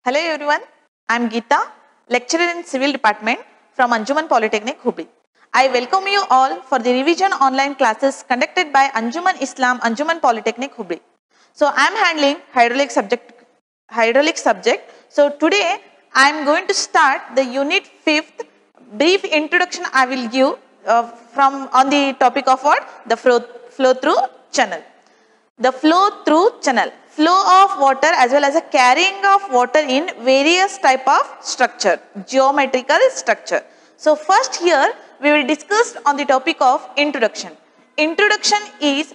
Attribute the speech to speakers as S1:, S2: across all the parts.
S1: Hello everyone, I am Geeta, lecturer in Civil Department from Anjuman Polytechnic, Hubli. I welcome you all for the revision online classes conducted by Anjuman Islam, Anjuman Polytechnic, Hubli. So I am handling hydraulic subject. So today I am going to start the unit 5th. Brief introduction I will give from on the topic of what? The flow through channel. The flow through channel. Flow of water as well as a carrying of water in various type of structure, geometrical structure. So first here we will discuss on the topic of introduction. Introduction is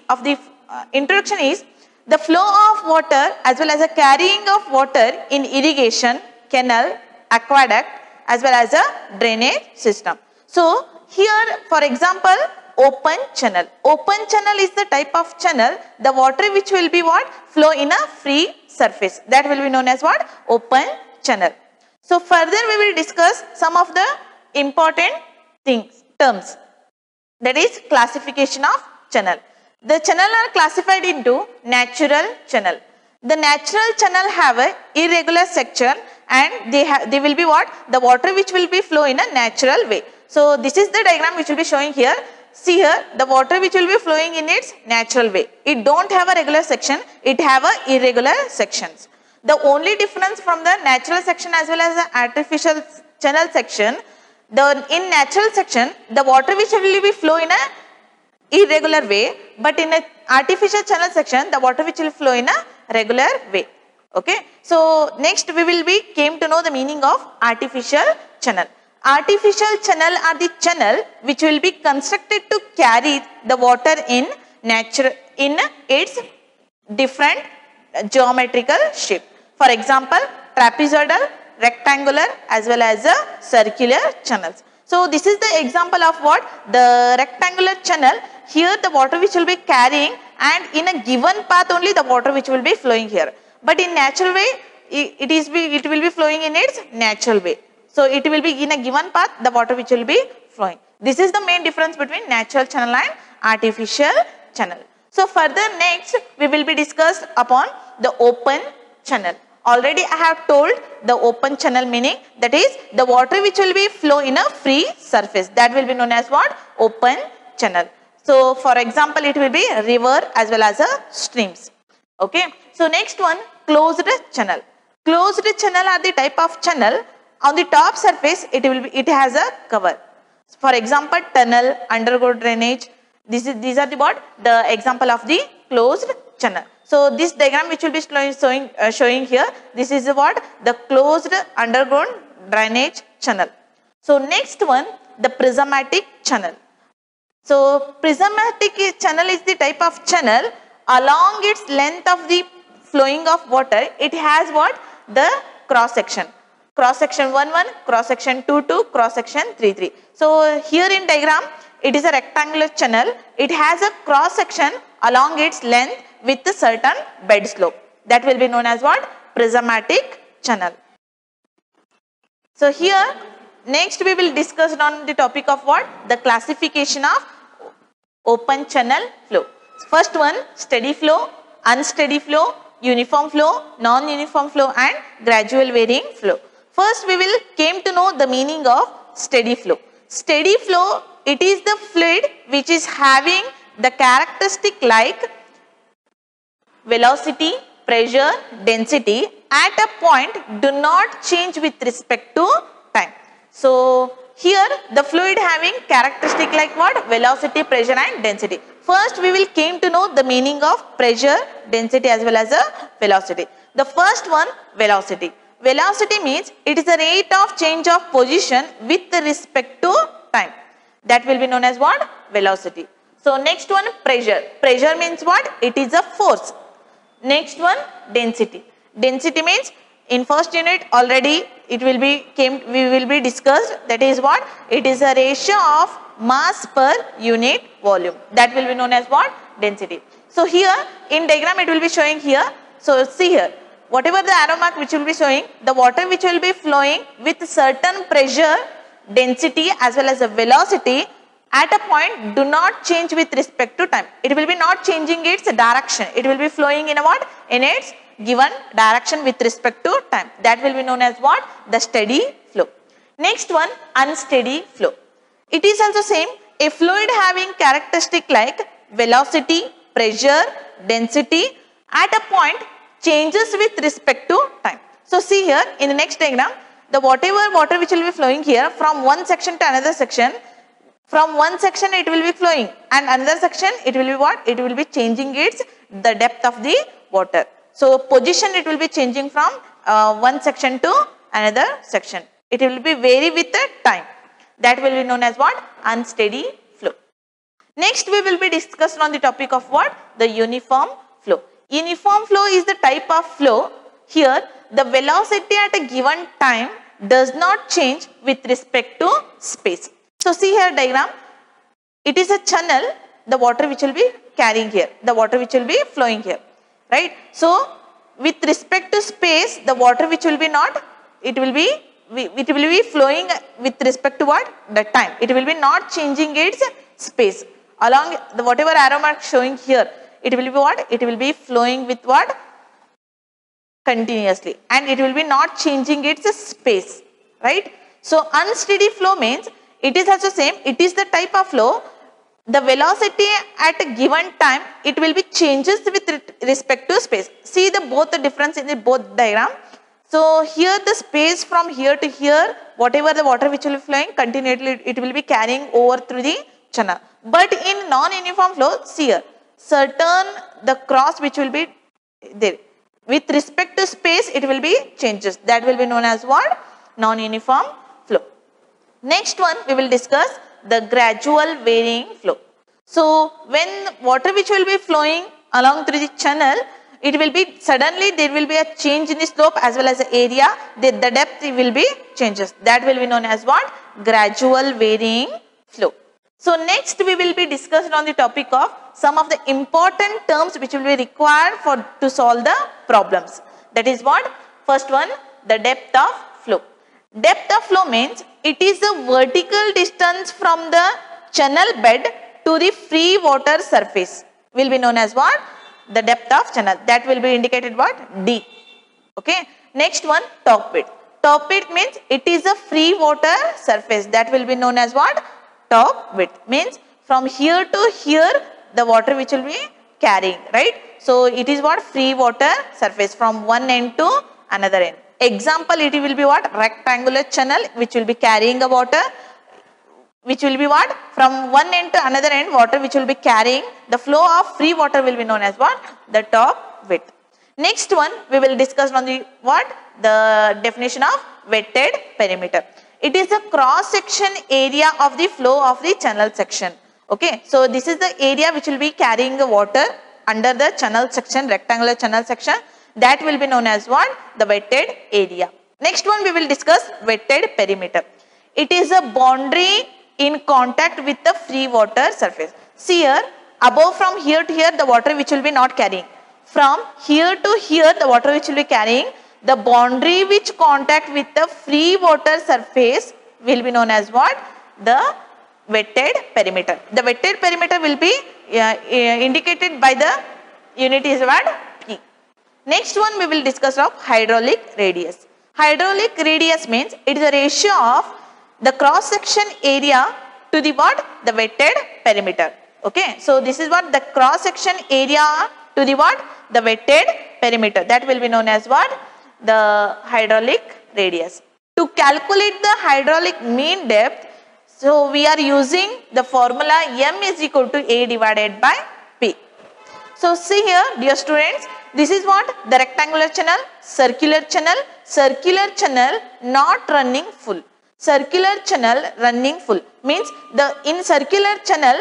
S1: the flow of water as well as a carrying of water in irrigation, canal, aqueduct as well as a drainage system. So here for example, open channel. Open channel is the type of channel, the water which will be what? Flow in a free surface. That will be known as what? Open channel. So further we will discuss some of the important terms. That is classification of channel. The channel are classified into natural channel. The natural channel have a irregular section and they will be what? The water which will be flow in a natural way. So this is the diagram which will be showing here. See here, the water which will be flowing in its natural way. It don't have a regular section, it have a irregular sections. The only difference from the natural section as well as the artificial channel section, in natural section, the water which will be flow in a irregular way, but in a artificial channel section, the water which will flow in a regular way. Okay. So next we will be came to know the meaning of artificial channel. Artificial channel are the channel which will be constructed to carry the water in its different geometrical shape. For example, trapezoidal, rectangular as well as a circular channels. So this is the example of what? The rectangular channel. Here the water which will be carrying and in a given path only the water which will be flowing here. But in natural way it will be flowing in its natural way. So it will be in a given path the water which will be flowing. This is the main difference between natural channel and artificial channel. So further next we will be discussed upon the open channel. Already I have told the open channel meaning, that is the water which will be flow in a free surface, that will be known as what? Open channel. So for example it will be river as well as a streams. Okay. So next one, closed channel. Closed channel are the type of channel. On the top surface it has a cover. For example, tunnel, underground drainage. These are the example of the closed channel. So this diagram which will be showing here, this is what? The closed underground drainage channel. So next one, the prismatic channel. So prismatic channel is the type of channel along its length of the flowing of water. It has what? The cross section. Cross section 1, 1, cross section 2, 2, cross section 3, 3. So here in diagram, it is a rectangular channel. It has a cross section along its length with a certain bed slope. That will be known as what? Prismatic channel. So here, next we will discuss on the topic of what? The classification of open channel flow. First one, steady flow, unsteady flow, uniform flow, non-uniform flow and gradual varying flow. First we will came to know the meaning of steady flow. Steady flow, it is the fluid which is having the characteristic like velocity, pressure, density at a point do not change with respect to time. So here the fluid having characteristic like what? Velocity, pressure and density. First we will came to know the meaning of pressure, density as well as a velocity. The first one, velocity. Velocity means it is the rate of change of position with respect to time. That will be known as what? Velocity. So next one, pressure. Pressure means what? It is a force. Next one, density. Density means in first unit already we will be discussed, that is what? It is a ratio of mass per unit volume. That will be known as what? Density. So here in diagram it will be showing here. So see here, whatever the arrow mark which will be showing, the water which will be flowing with certain pressure, density as well as a velocity at a point do not change with respect to time. It will be not changing its direction. It will be flowing in a what? In its given direction with respect to time. That will be known as what? The steady flow. Next one, unsteady flow. It is also same, a fluid having characteristic like velocity, pressure, density at a point changes with respect to time. So see here in the next diagram, the whatever water which will be flowing here from one section to another section, from one section it will be flowing and another section it will be what? It will be changing its the depth of the water. So position it will be changing from one section to another section. It will be vary with the time. That will be known as what? Unsteady flow. Next we will be discussing on the topic of what? The uniform flow. Uniform flow is the type of flow. Here the velocity at a given time does not change with respect to space. So see here diagram, it is a channel, the water which will be carrying here, the water which will be flowing here, right? So with respect to space, the water which will be not, it will be flowing with respect to what? The time. It will be not changing its space. Along the whatever arrow mark showing here, it will be what? It will be flowing with what? Continuously, and it will be not changing its space, right? So unsteady flow means it is also same, it is the type of flow, the velocity at a given time, it will be changes with respect to space. See both the difference in the both diagram. So here the space from here to here, whatever the water which will be flowing continuously, it will be carrying over through the channel. But in non-uniform flow, see here, certain the cross which will be there. With respect to space, it will be changes. That will be known as what? Non-uniform flow. Next one, we will discuss the gradual varying flow. So when water which will be flowing along through the channel, it will be suddenly there will be a change in the slope as well as the area, the depth will be changes. That will be known as what? Gradual varying flow. So next we will be discussing on the topic of some of the important terms which will be required to solve the problems. That is what? First one, the depth of flow. Depth of flow means it is the vertical distance from the channel bed to the free water surface. Will be known as what? The depth of channel. That will be indicated what? D. Okay. Next one, top width. Top width means it is a free water surface. That will be known as what? Top width. Means from here to here the water which will be carrying, right? So it is what? Free water surface from one end to another end. Example, it will be what? Rectangular channel which will be carrying a water, which will be what? From one end to another end, water which will be carrying, the flow of free water will be known as what? The top width. Next one, we will discuss on the what? The definition of wetted perimeter. It is the cross section area of the flow of the channel section. Okay, so this is the area which will be carrying the water under the channel section, rectangular channel section. That will be known as what? The wetted area. Next one, we will discuss wetted perimeter. It is a boundary in contact with the free water surface. See here, above from here to here the water which will be not carrying. From here to here the water which will be carrying, the boundary which contact with the free water surface will be known as what? The wetted perimeter. The wetted perimeter will be indicated by the unit is what? P. Next one we will discuss of hydraulic radius. Hydraulic radius means it is a ratio of the cross section area to the what? The wetted perimeter. Okay. So this is what? The cross section area to the what? The wetted perimeter. That will be known as what? The hydraulic radius. To calculate the hydraulic mean depth, so we are using the formula M is equal to A divided by P. So see here dear students, this is what? The rectangular channel, circular channel not running full. Circular channel running full means in circular channel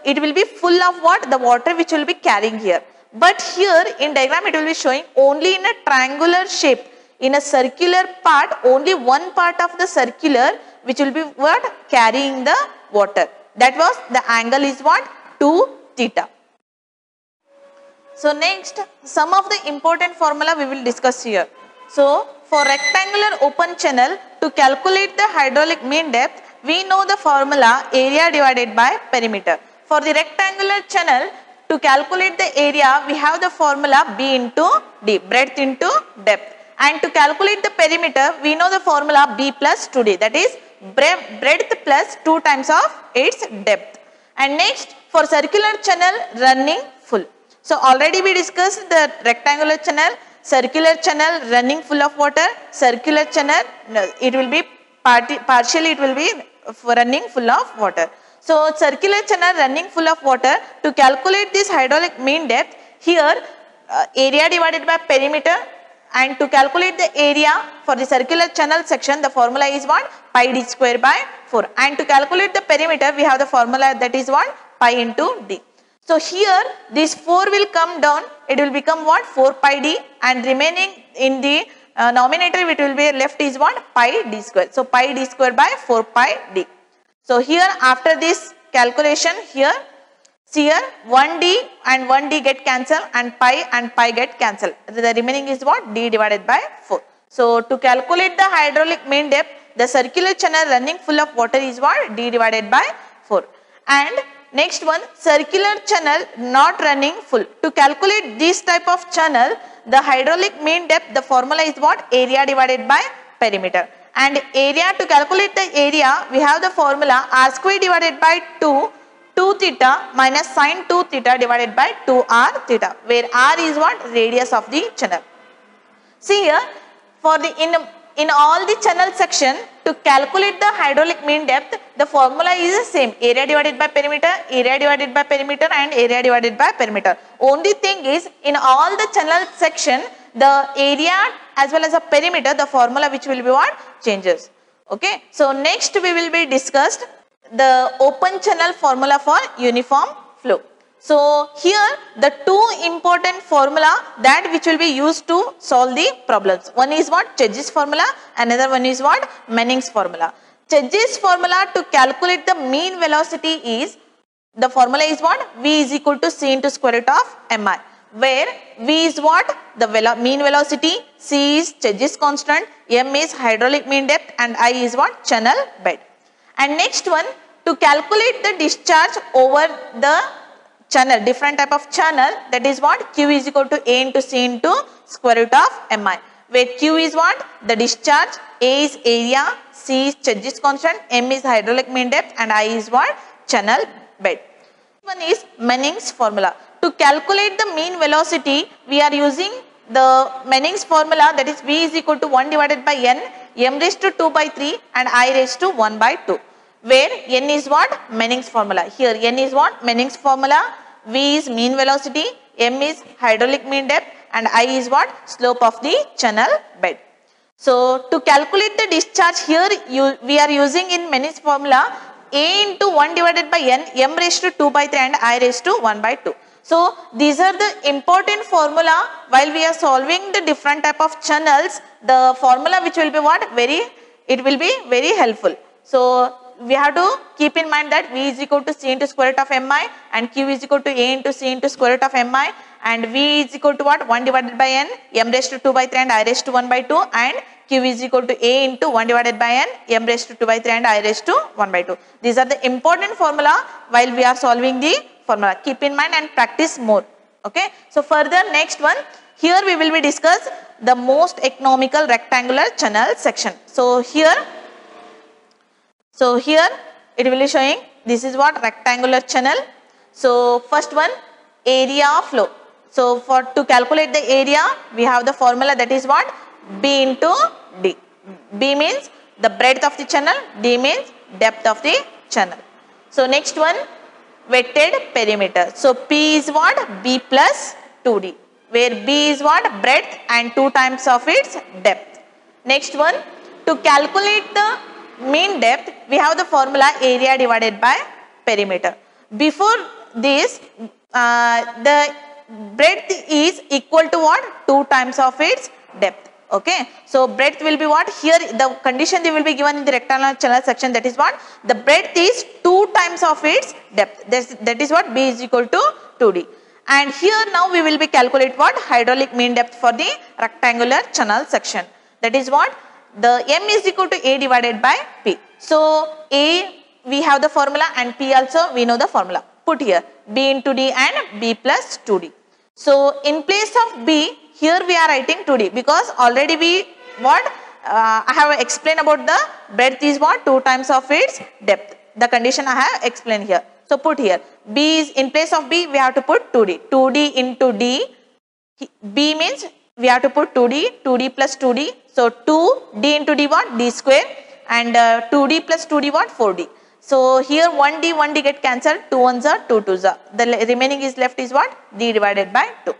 S1: it will be full of what? The water which will be carrying here. But here in diagram it will be showing only in a triangular shape. In a circular part, only one part of the circular which will be what? Carrying the water. That was the angle is what? 2 theta. So next, some of the important formula we will discuss here. So for rectangular open channel, to calculate the hydraulic mean depth, we know the formula area divided by perimeter. For the rectangular channel, to calculate the area, we have the formula B into D, breadth into depth. And to calculate the perimeter, we know the formula B plus 2D, that is breadth plus 2 times of its depth. And next, for circular channel running full. So already we discussed the rectangular channel, circular channel running full of water, circular channel, it will be partially it will be running full of water. So circular channel running full of water, to calculate this hydraulic mean depth, here area divided by perimeter, and to calculate the area for the circular channel section, the formula is what? Pi d square by 4. And to calculate the perimeter, we have the formula that is what? Pi into d. So here this 4 will come down, it will become what? 4 pi d, and remaining in the nominator it will be left is what? Pi d square. So pi d square by 4 pi d. So here after this calculation, here see here 1d and 1d get cancelled and pi get cancelled. The remaining is what? D divided by 4. So to calculate the hydraulic mean depth, the circular channel running full of water is what? D divided by 4. And next one, circular channel not running full. To calculate this type of channel, the hydraulic mean depth, the formula is what? Area divided by perimeter. And area, to calculate the area, we have the formula r square divided by 2 theta minus sine 2 theta divided by 2r theta, where r is what? Radius of the channel. See here, for the in all the channel section, to calculate the hydraulic mean depth, the formula is the same: area divided by perimeter, area divided by perimeter, and area divided by perimeter. Only thing is, in all the channel section, the area as well as the perimeter, the formula which will be what? Changes. Okay. So next we will be discussed the open channel formula for uniform flow. So here the two important formula that which will be used to solve the problems. One is what? Church's formula, another one is what? Manning's formula. Church's formula to calculate the mean velocity is, the formula is what? V is equal to C into square root of mi, where V is what? The mean velocity, C is Church's constant, m is hydraulic mean depth, and I is what? Channel bed. And next one, to calculate the discharge over the channel, different type of channel, that is what? Q is equal to A into C into square root of mi, where Q is what? The discharge, A is area, C is Church's constant, m is hydraulic mean depth, and I is what? Channel bed. One is Manning's formula. To calculate the mean velocity, we are using the Manning's formula, that is V is equal to 1 divided by n, m raised to 2 by 3 and I raised to 1 by 2, where n is what? Manning's formula. Here n is what? Manning's formula, V is mean velocity, m is hydraulic mean depth, and I is what? Slope of the channel bed. So to calculate the discharge, here we are using in Manning's formula A into 1 divided by n, m raised to 2 by 3 and I raised to 1 by 2. So these are the important formula while we are solving the different type of channels. The formula which will be what? It will be very helpful. So we have to keep in mind that V is equal to C into square root of mi, and Q is equal to A into C into square root of mi, and V is equal to what? 1 divided by n, m raised to 2 by 3 and I raised to 1 by 2, and Q is equal to A into 1 divided by n, m raised to 2 by 3 and I raised to 1 by 2. These are the important formula while we are solving the formula. Keep in mind and practice more. Okay. So further, next one, here we will be discuss the most economical rectangular channel section. So here it will be showing this is what? Rectangular channel. So first one, area flow. So to calculate the area, we have the formula, that is what? B into D. B means the breadth of the channel, D means depth of the channel. So next one, wetted perimeter. So P is what? B plus 2D, where B is what? Breadth and 2 times of its depth. Next one, to calculate the mean depth, we have the formula area divided by perimeter. Before this, the breadth is equal to what? 2 times of its depth. Okay. So breadth will be what? Here the condition they will be given in the rectangular channel section, that is what? The breadth is 2 times of its depth. That is what? B is equal to 2D. And here now we will be calculate what? Hydraulic mean depth for the rectangular channel section. That is what? The m is equal to A divided by P. So A we have the formula and P also we know the formula. put here B into D and B plus 2D. So in place of B, here we are writing 2D because already we I have explained about the breadth is what 2 times of its depth. The condition I have explained here. So put here B is in place of B we have to put 2D. 2D into D. B means we have to put 2D. 2D plus 2D. So 2D into D what? D square. And 2D plus 2D what? 4D. So here 1D get cancelled. 2 ones are 2 twos are. The remaining is left is what? D divided by 2.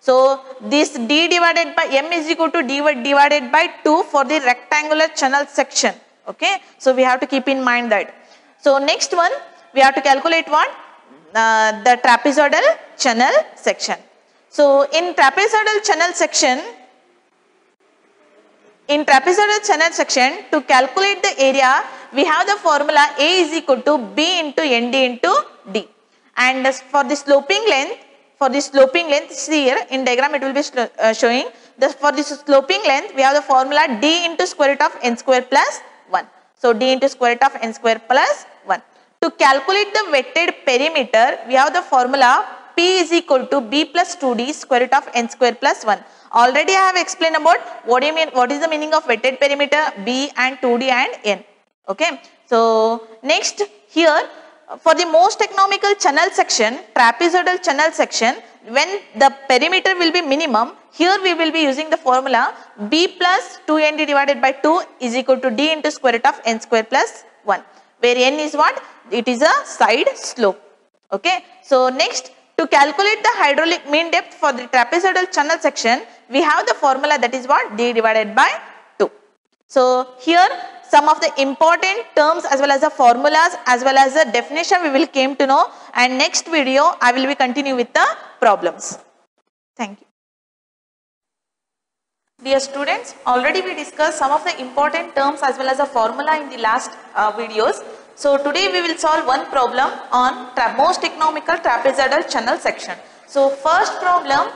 S1: So this D divided by M is equal to D divided by 2 for the rectangular channel section. Okay. So we have to keep in mind that. So next one we have to calculate what? The trapezoidal channel section. So in trapezoidal channel section, to calculate the area, we have the formula A is equal to B into ND into D. And for the sloping length, see here in diagram it will be showing. For this sloping length, we have the formula D into square root of n square plus 1. So D into square root of n square plus 1. To calculate the wetted perimeter, we have the formula P is equal to B plus 2D square root of n square plus 1. Already I have explained about what is the meaning of wetted perimeter, B and 2D and N. Okay. So next here for the most economical channel section, trapezoidal channel section, when the perimeter will be minimum, here we will be using the formula B plus 2ND divided by 2 is equal to D into square root of n square plus 1. Where N is what? It is a side slope. Okay. So next, to calculate the hydraulic mean depth for the trapezoidal channel section, we have the formula that is what? D divided by 2. So here some of the important terms as well as the formulas as well as the definition we will came to know, and next video I will be continue with the problems. Thank you. Dear students, already we discussed some of the important terms as well as a formula in the last videos. So today we will solve one problem on most economical trapezoidal channel section. So first problem,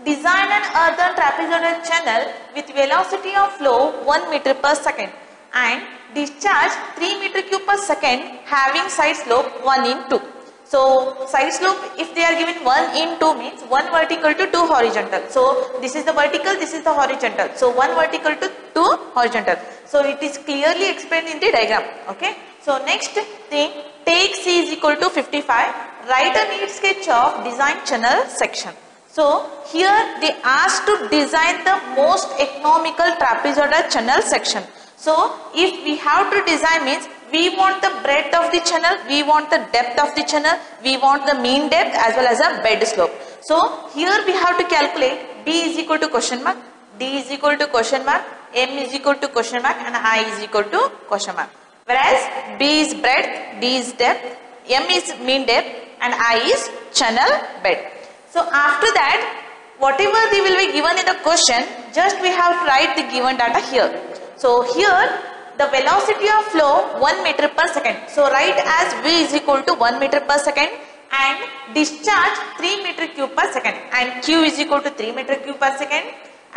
S1: design an earthen trapezoidal channel with velocity of flow 1 meter per second and discharge 3 meter cube per second having side slope 1 in 2. So side slope, if they are given 1 in 2 means 1 vertical to 2 horizontal. So this is the vertical, this is the horizontal. So 1 vertical to 2 horizontal. So it is clearly explained in the diagram. Okay. So next thing, take C is equal to 55. Write a neat sketch of design channel section. So here they asked to design the most economical trapezoidal channel section. So if we have to design means we want the breadth of the channel, we want the depth of the channel, we want the mean depth as well as a bed slope. So here we have to calculate B is equal to question mark, D is equal to question mark, M is equal to question mark and I is equal to question mark. Whereas B is breadth, D is depth, M is mean depth and I is channel bed. So after that, whatever they will be given in the question, just we have to write the given data here. So here the velocity of flow 1 meter per second. So write as V is equal to 1 meter per second and discharge 3 meter cube per second and Q is equal to 3 meter cube per second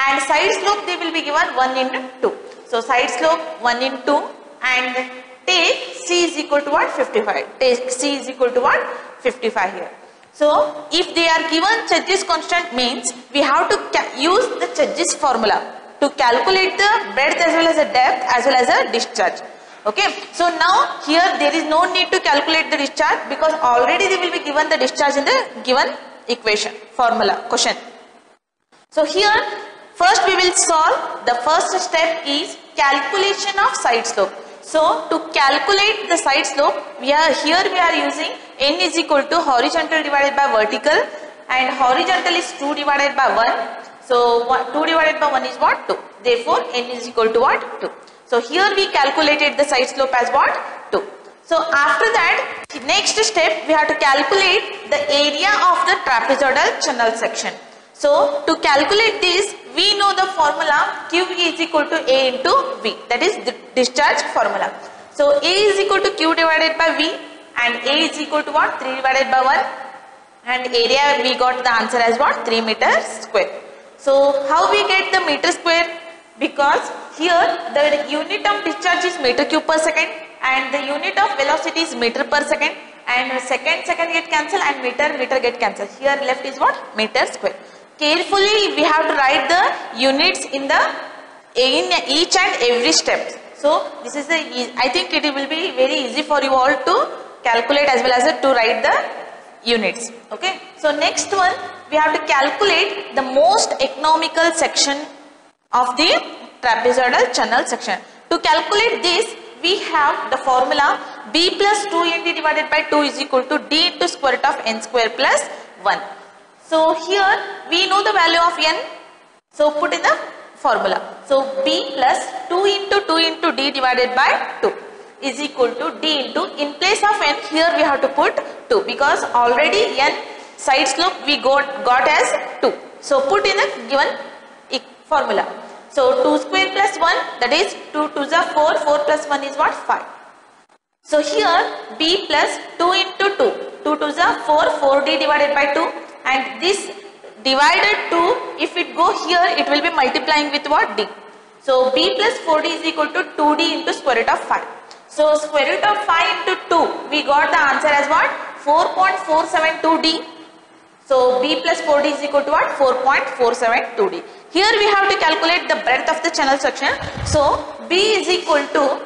S1: and side slope they will be given 1 into 2. So side slope 1 into 2 and take C is equal to what? 55. Take C is equal to what? 55 here. So if they are given Church's constant means we have to use the Church's formula to calculate the breadth as well as the depth as well as a discharge. Okay. So now here there is no need to calculate the discharge because already they will be given the discharge in the given equation, formula, question. So here first we will solve, the first step is calculation of side slope. So to calculate the side slope, we are using n is equal to horizontal divided by vertical and horizontal is 2 divided by 1. So 2 divided by 1 is what? 2. Therefore n is equal to what? 2. So here we calculated the side slope as what? 2. So after that, next step we have to calculate the area of the trapezoidal channel section. So to calculate this, we know the formula Q is equal to A into V, that is the discharge formula. So A is equal to Q divided by V and A is equal to what? 3 divided by 1 and area we got the answer as what? 3 meters square. So how we get the meter square? Because here the unit of discharge is meter cube per second and the unit of velocity is meter per second and second get cancelled, and meter get cancelled. Here left is what? Meter square. Carefully we have to write the units in each and every step. So this is I think it will be very easy for you all to calculate as well as to write the units. Okay. So next one, we have to calculate the most economical section of the trapezoidal channel section. To calculate this, we have the formula b plus 2nd divided by 2 is equal to d into square root of n square plus 1. So here we know the value of n. So put in the formula. So b plus 2 into d divided by 2 is equal to d into, in place of n, here we have to put 2 because already n side slope we got as 2. So put in the given formula. So 2 square plus 1, that is 2 2s are 4, 4 plus 1 is what? 5. So here b plus 2 into 2, 2 2s are 4, 4d divided by 2, and this divided 2, if it go here, it will be multiplying with what? D. So b plus 4d is equal to 2d into square root of 5. So square root of 5 into 2, we got the answer as what? 4.472d. So b plus 4d is equal to what? 4.472d. Here we have to calculate the breadth of the channel section. So b is equal to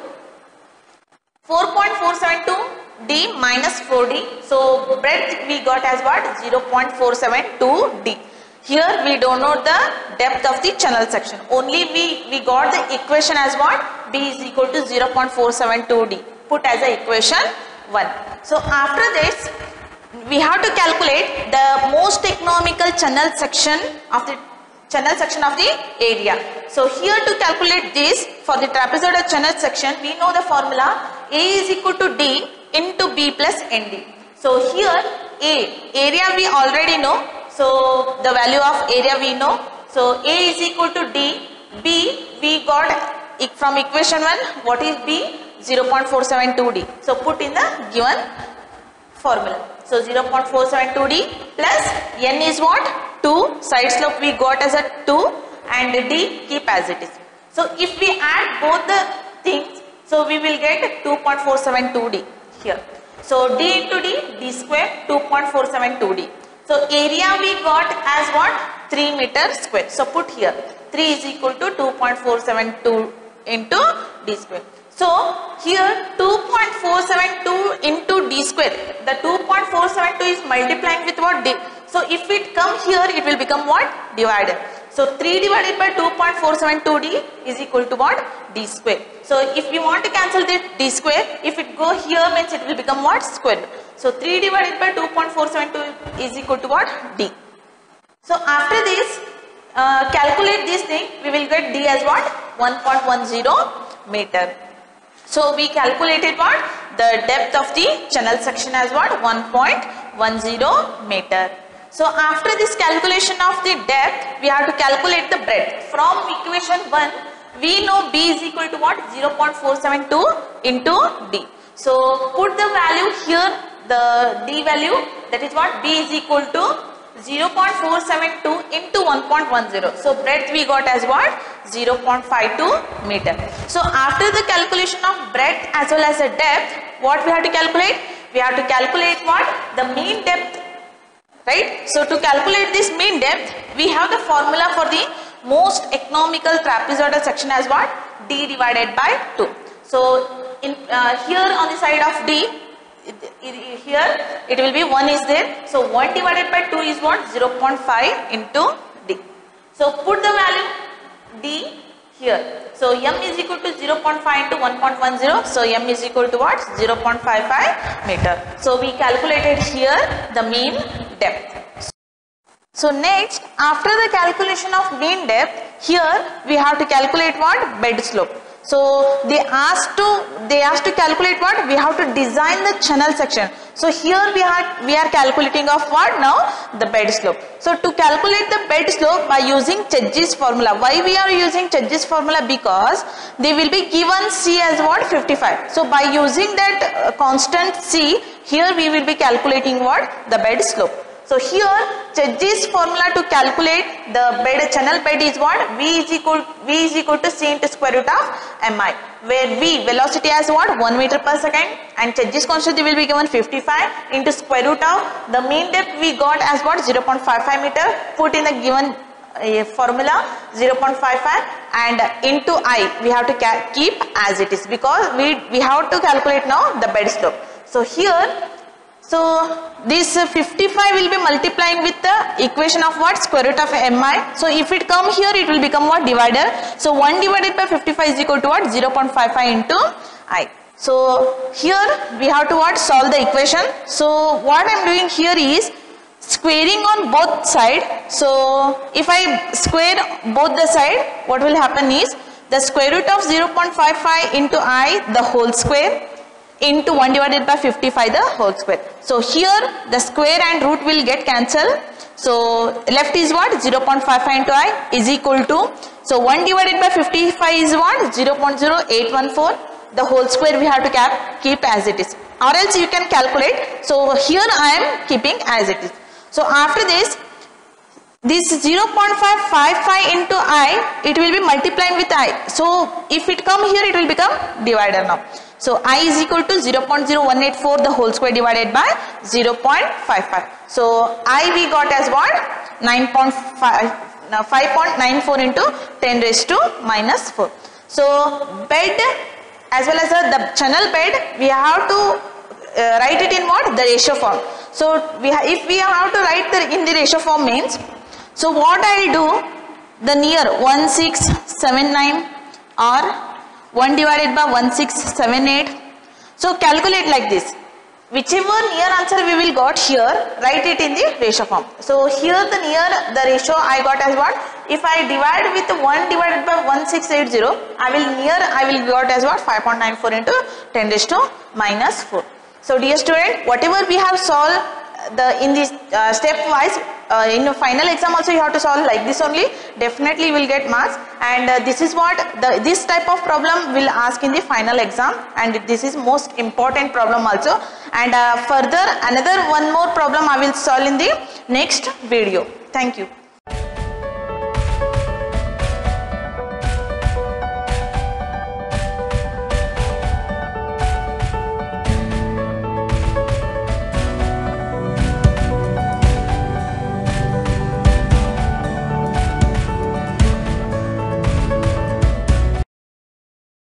S1: 4.472d minus 4d. So breadth we got as what? 0.472d. Here we don't know the depth of the channel section. Only we got the equation as what? B is equal to 0.472d. Put as a equation 1. So after this, we have to calculate the most economical channel section of the area. So here to calculate this, for the trapezoidal channel section, we know the formula A is equal to D into B plus ND. So here area we already know. So the value of area we know. So A is equal to D. B we got from equation 1. What is B? 0.472D. So put in the given formula. So 0.472D plus N is what? 2. Side slope we got as a 2 and D keep as it is. So if we add both the things, so we will get 2.472D here. So D into D, D square 2.472D. So area we got as what? 3 meter square. So put here 3 is equal to 2.472 into D square. So here 2.472 into D square. The 2.472 is multiplying with what? D. So if it come here, it will become what? Divided. So 3 divided by 2.472D is equal to what? D square. So if we want to cancel the D square, if it go here means it will become what? Square. So 3 divided by 2.472 is equal to what? D. So after this, calculate this thing, we will get D as what? 1.10 meter. So we calculated what? The depth of the channel section as what? 1.10 meter. So after this calculation of the depth, we have to calculate the breadth. From equation 1, we know B is equal to what? 0.472 into D. So put the value here, the D value, that is what? B is equal to 0.472 into 1.10. So breadth we got as what? 0.52 meter. So after the calculation of breadth as well as the depth, what we have to calculate? We have to calculate what? The mean depth, right? So to calculate this mean depth, we have the formula for the most economical trapezoidal section as what? D divided by 2. So in here on the side of D, here it will be 1 is there. So 1 divided by 2 is what? 0.5 into D. So put the value D here. So M is equal to 0.5 into 1.10. So M is equal to what? 0.55 meter. So we calculated here the mean depth. So next, after the calculation of mean depth, here we have to calculate what? Bed slope. So they asked to calculate what? We have to design the channel section. So here we are calculating of what now? The bed slope. So to calculate the bed slope by using Chedji's formula. Why we are using Chedji's formula? Because they will be given C as what? 55. So by using that constant C, here we will be calculating what? The bed slope. So here Chedji's formula to calculate the bed, channel bed is what? V is equal to C into square root of mi, where V velocity as what? 1 meter per second, and Chedji's constant will be given 55 into square root of the mean depth we got as what? 0.55 meter. Put in the given formula 0.55 and into I we have to keep as it is, because we have to calculate now the bed slope. So here, so this 55 will be multiplying with the equation of what? Square root of mi. So if it come here, it will become what? Divider. So 1 divided by 55 is equal to what? 0.55 into I. So here we have to what? Solve the equation. So what I am doing here is squaring on both side. So if I square both the side, what will happen is the square root of 0.55 into I the whole square into 1 divided by 55 the whole square. So here the square and root will get cancelled. So left is what? 0.55 into I is equal to, so 1 divided by 55 is what? 0.0814. The whole square we have to keep as it is, or else you can calculate. So here I am keeping as it is. So after this 0.555 into I, it will be multiplying with I. So if it come here, it will become divider now. So I is equal to 0.0184 the whole square divided by 0.55. So I we got as what? 5.94 into 10 raised to minus 4. So bed as well as the channel bed, we have to write it in what? The ratio form. So if we have to write in the ratio form means, so what I will do, the near 1679 or 1 divided by 1678. So calculate like this. Whichever near answer we will got here, write it in the ratio form. So here the ratio I got as what? If I divide with 1 divided by 1680, I will got as what? 5.94 into 10 raised to minus 4. So dear student, whatever we have solved in this stepwise, in the final exam also you have to solve like this only, definitely you will get marks. And this is what this type of problem will ask in the final exam, and this is most important problem also. And further another one more problem I will solve in the next video. Thank you.